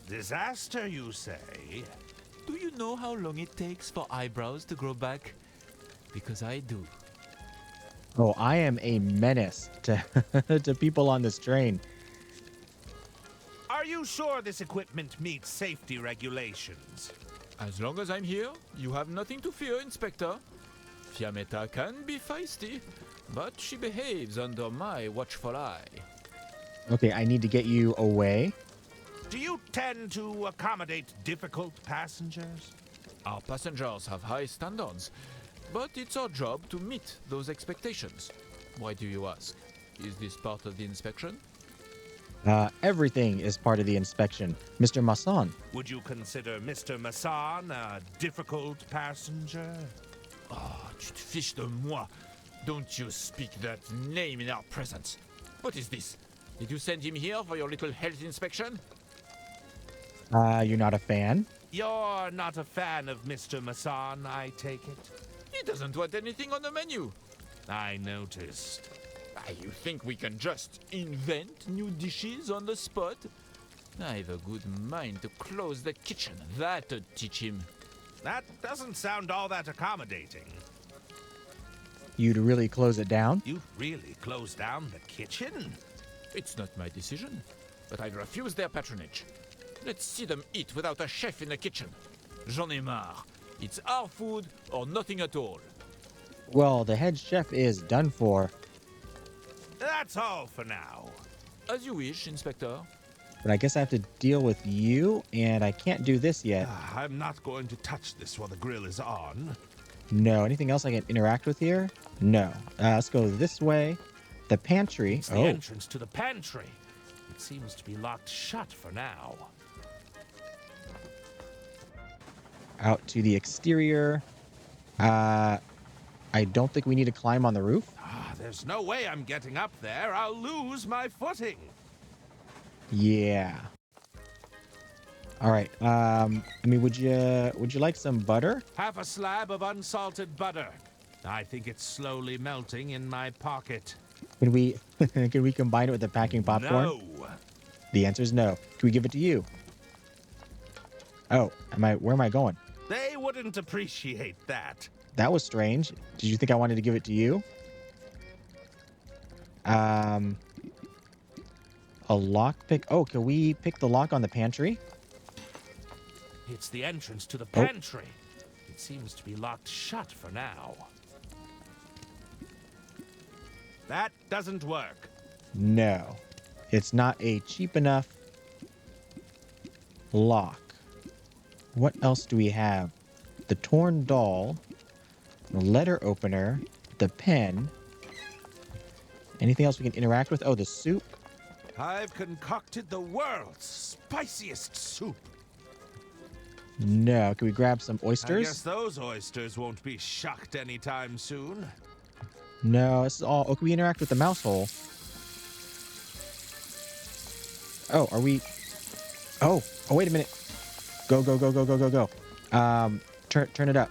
Disaster, you say? Do you know how long it takes for eyebrows to grow back? Because I do. Oh, I am a menace to, to people on this train. Are you sure this equipment meets safety regulations? As long as I'm here, you have nothing to fear, Inspector. Fiametta can be feisty, but she behaves under my watchful eye. Okay, I need to get you away. Do you tend to accommodate difficult passengers? Our passengers have high standards, but it's our job to meet those expectations. Why do you ask? Is this part of the inspection? Everything is part of the inspection. Mr. Masson. Would you consider Mr. Masson a difficult passenger? Ah, tu te fiches de moi. Don't you speak that name in our presence. What is this? Did you send him here for your little health inspection? You're not a fan? You're not a fan of Mr. Masson, I take it? He doesn't want anything on the menu. I noticed. You think we can just invent new dishes on the spot? I have a good mind to close the kitchen. That'd teach him. That doesn't sound all that accommodating. You'd really close it down? You really close down the kitchen? It's not my decision, but I'd refuse their patronage. Let's see them eat without a chef in the kitchen. J'en ai marre. It's our food or nothing at all. Well, the head chef is done for. That's all for now. As you wish, Inspector. But I guess I have to deal with you, and I can't do this yet. I'm not going to touch this while the grill is on. No. Anything else I can interact with here? No. Let's go this way. The pantry. It's the entrance to the pantry. It seems to be locked shut for now. Out to the exterior. I don't think we need to climb on the roof. There's no way I'm getting up there. I'll lose my footing. Yeah. All right. I mean, would you like some butter? Half a slab of unsalted butter. I think it's slowly melting in my pocket. Can we can we combine it with the packing popcorn? No. The answer is no. Can we give it to you? Oh, where am I going? They wouldn't appreciate that. That was strange. Did you think I wanted to give it to you? A lock pick. Oh, can we pick the lock on the pantry? It's the entrance to the pantry. It seems to be locked shut for now. That doesn't work. No. It's not a cheap enough lock. What else do we have? The torn doll, the letter opener, the pen. Anything else we can interact with? Oh, the soup. I've concocted the world's spiciest soup. No. Can we grab some oysters? I guess those oysters won't be shucked anytime soon. No, this is all. Oh, can we interact with the mouse hole? Oh, are we? Oh, wait a minute. Go. Turn it up.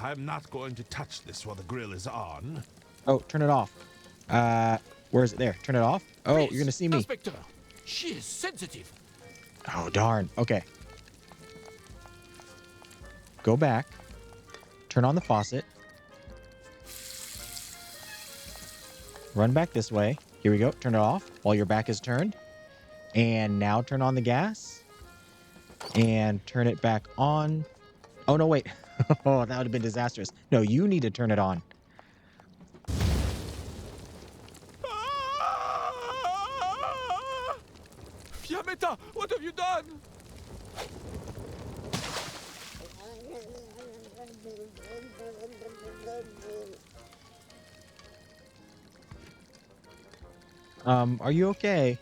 I'm not going to touch this while the grill is on. Oh, turn it off. Where is it? There. Turn it off. Oh, Please, you're gonna see me. Inspector, she is sensitive. Oh, darn. Okay. Go back. Turn on the faucet. Run back this way. Here we go. Turn it off while your back is turned. And now turn on the gas. And turn it back on. Oh, no, wait. Oh, that would have been disastrous. No, you need to turn it on. Fiametta, what have you done? Are you okay?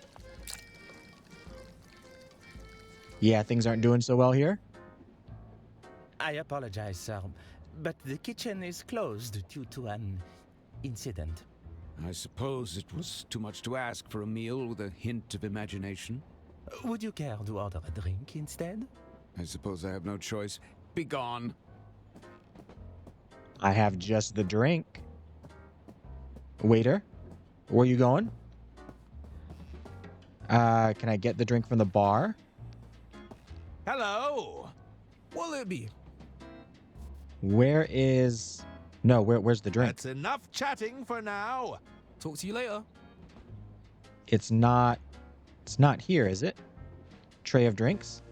Yeah, things aren't doing so well here. I apologize, sir, but the kitchen is closed due to an incident. I suppose it was too much to ask for a meal with a hint of imagination. Would you care to order a drink instead? I suppose I have no choice. Be gone. I have just the drink. Waiter, where are you going? Can I get the drink from the bar? Hello. What'll it be? Where's the drink? That's enough chatting for now. Talk to you later. It's not here, is it? Tray of drinks?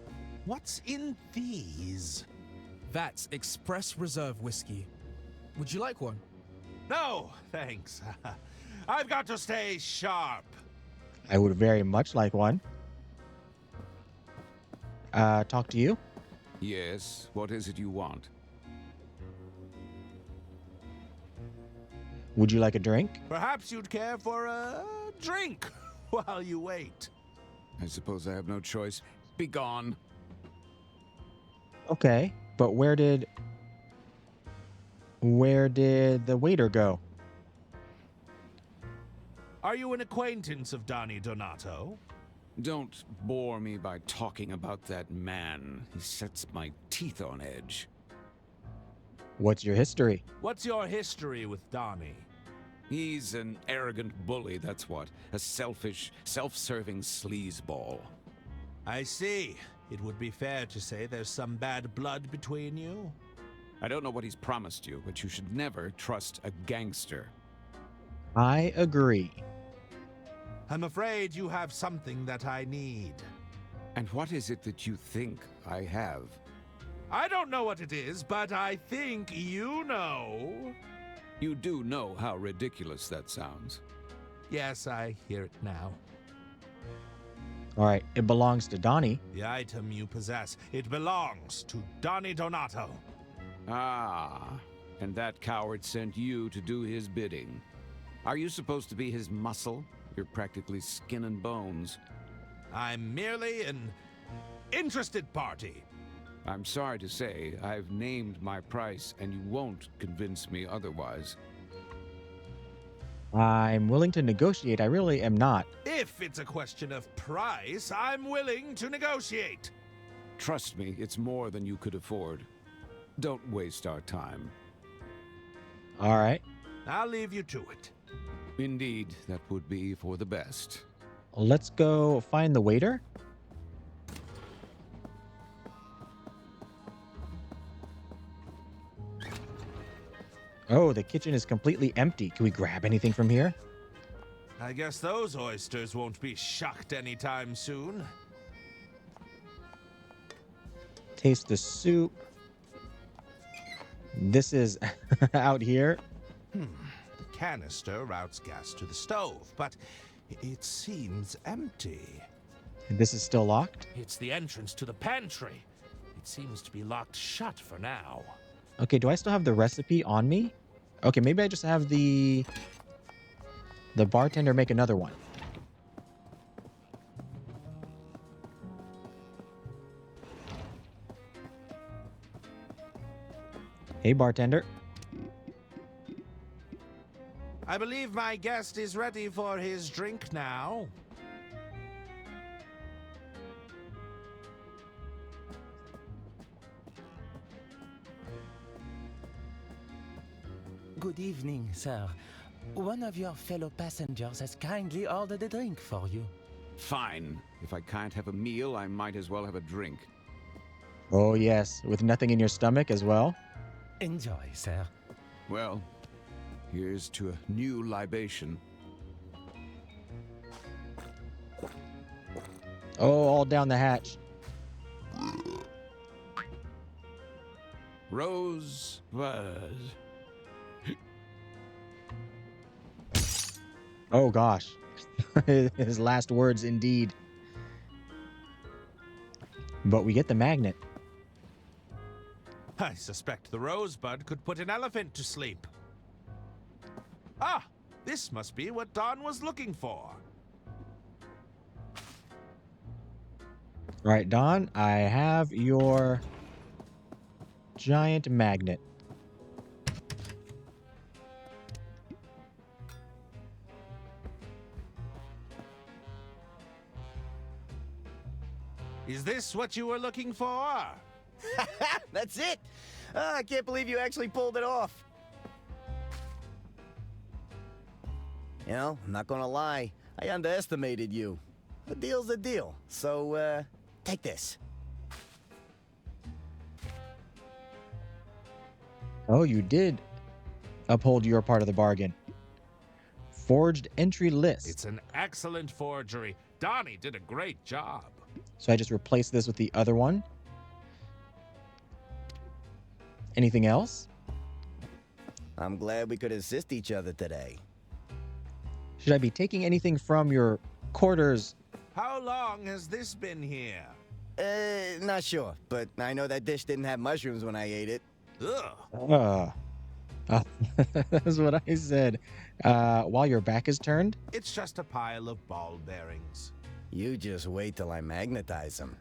What's in these? That's Express Reserve whiskey. Would you like one? No, thanks. I've got to stay sharp. I would very much like one. Talk to you. Yes, what is it you want? Would you like a drink? Perhaps you'd care for a drink while you wait. I suppose I have no choice. Be gone. Okay, but where did the waiter go? Are you an acquaintance of Donnie Donato? Don't bore me by talking about that man. He sets my teeth on edge. What's your history? What's your history with Donnie? He's an arrogant bully, that's what. A selfish, self-serving sleazeball. I see. It would be fair to say there's some bad blood between you. I don't know what he's promised you, but you should never trust a gangster. I agree. I'm afraid you have something that I need. And what is it that you think I have? I don't know what it is, but I think you know. You do know how ridiculous that sounds. Yes, I hear it now. All right, it belongs to Donnie. The item you possess, it belongs to Donnie Donato. Ah, and that coward sent you to do his bidding. Are you supposed to be his muscle? You're practically skin and bones. I'm merely an interested party. I'm sorry to say, I've named my price, and you won't convince me otherwise. I'm willing to negotiate. I really am not. If it's a question of price, I'm willing to negotiate. Trust me, it's more than you could afford. Don't waste our time. All right. I'll leave you to it. Indeed, that would be for the best. Let's go find the waiter. Oh, the kitchen is completely empty. Can we grab anything from here? I guess those oysters won't be shucked anytime soon. Taste the soup. This is out here. The canister routes gas to the stove, but it seems empty. This is still locked? It's the entrance to the pantry. It seems to be locked shut for now. Okay, do I still have the recipe on me? Okay, maybe I just have the bartender make another one. Hey, bartender. I believe my guest is ready for his drink now. Good evening, sir. One of your fellow passengers has kindly ordered a drink for you. Fine. If I can't have a meal, I might as well have a drink. Oh, yes, with nothing in your stomach as well. Enjoy, sir. Well, here's to a new libation. Oh, all down the hatch. Rosebud. Oh, gosh. His last words, indeed. But we get the magnet. I suspect the Rosebud could put an elephant to sleep. Ah, this must be what Don was looking for. Right, Don, I have your giant magnet. Is this what you were looking for? That's it! I can't believe you actually pulled it off. You know, I'm not gonna lie. I underestimated you. A deal's a deal. So, take this. Oh, you did uphold your part of the bargain. Forged entry list. It's an excellent forgery. Donnie did a great job. So I just replaced this with the other one. Anything else? I'm glad we could assist each other today. Should I be taking anything from your quarters? How long has this been here? Not sure, but I know that dish didn't have mushrooms when I ate it. Ugh. That's what I said. While your back is turned? It's just a pile of ball bearings. You just wait till I magnetize them.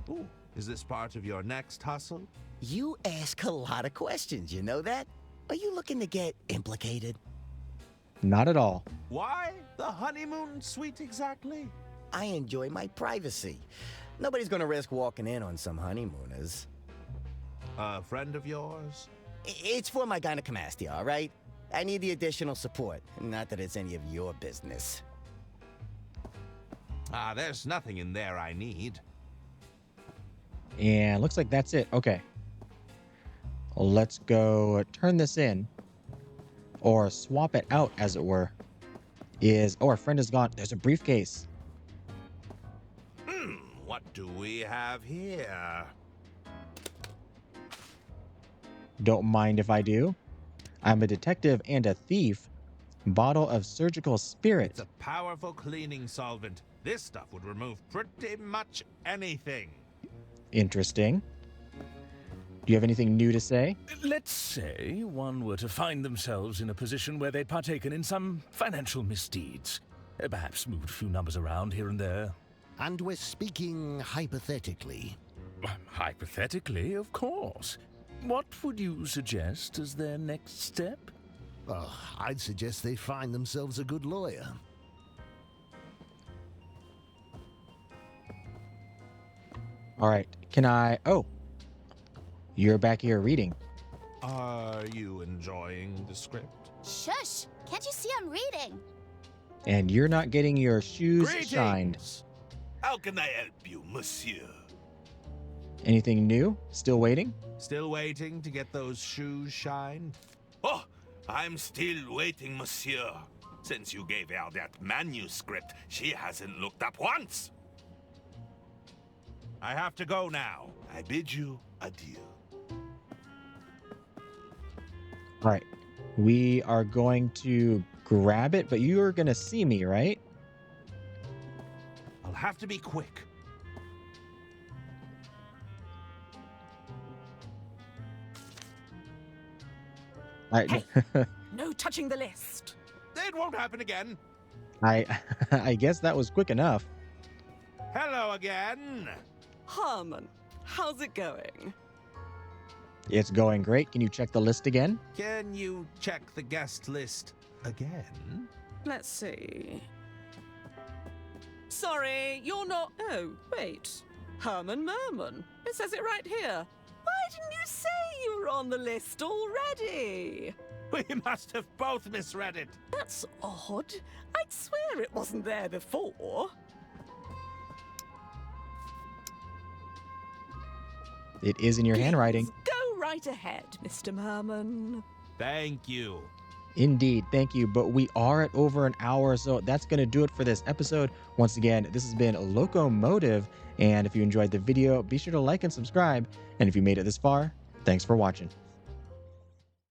Ooh, is this part of your next hustle? You ask a lot of questions, you know that? Are you looking to get implicated? Not at all. Why the honeymoon suite exactly? I enjoy my privacy. Nobody's gonna risk walking in on some honeymooners. A friend of yours? It's for my gynecomastia, all right? I need the additional support. Not that it's any of your business. There's nothing in there I need. And looks like that's it. Okay. Let's go turn this in. Or swap it out, as it were. Oh, our friend is gone. There's a briefcase. What do we have here? Don't mind if I do. I'm a detective and a thief. Bottle of surgical spirit. It's a powerful cleaning solvent. This stuff would remove pretty much anything. Interesting. Do you have anything new to say? Let's say one were to find themselves in a position where they'd partaken in some financial misdeeds. Perhaps moved a few numbers around here and there. And we're speaking hypothetically. Hypothetically, of course. What would you suggest as their next step? I'd suggest they find themselves a good lawyer. All right. Can I... Oh. You're back here reading. Are you enjoying the script? Shush! Can't you see I'm reading? And you're not getting your shoes shined. How can I help you, monsieur? Anything new? Still waiting? Still waiting to get those shoes shined? Oh, I'm still waiting, monsieur. Since you gave her that manuscript, she hasn't looked up once. I have to go now. I bid you adieu. All right. We are going to grab it, but you are going to see me, right? I'll have to be quick. All right. Hey, no touching the list. It won't happen again. I guess that was quick enough. Hello again. Harmon, how's it going? It's going great. Can you check the list again? Can you check the guest list again? Let's see. Sorry, you're not... Oh, wait. Herman Merman. It says it right here. Why didn't you say you were on the list already? We must have both misread it. That's odd. I'd swear it wasn't there before. It is in your handwriting. Go right ahead, Mr. Merman. Thank you. Indeed, thank you. But we are at over an hour, so that's going to do it for this episode. Once again, this has been Loco Motive, and if you enjoyed the video, be sure to like and subscribe. And if you made it this far, thanks for watching.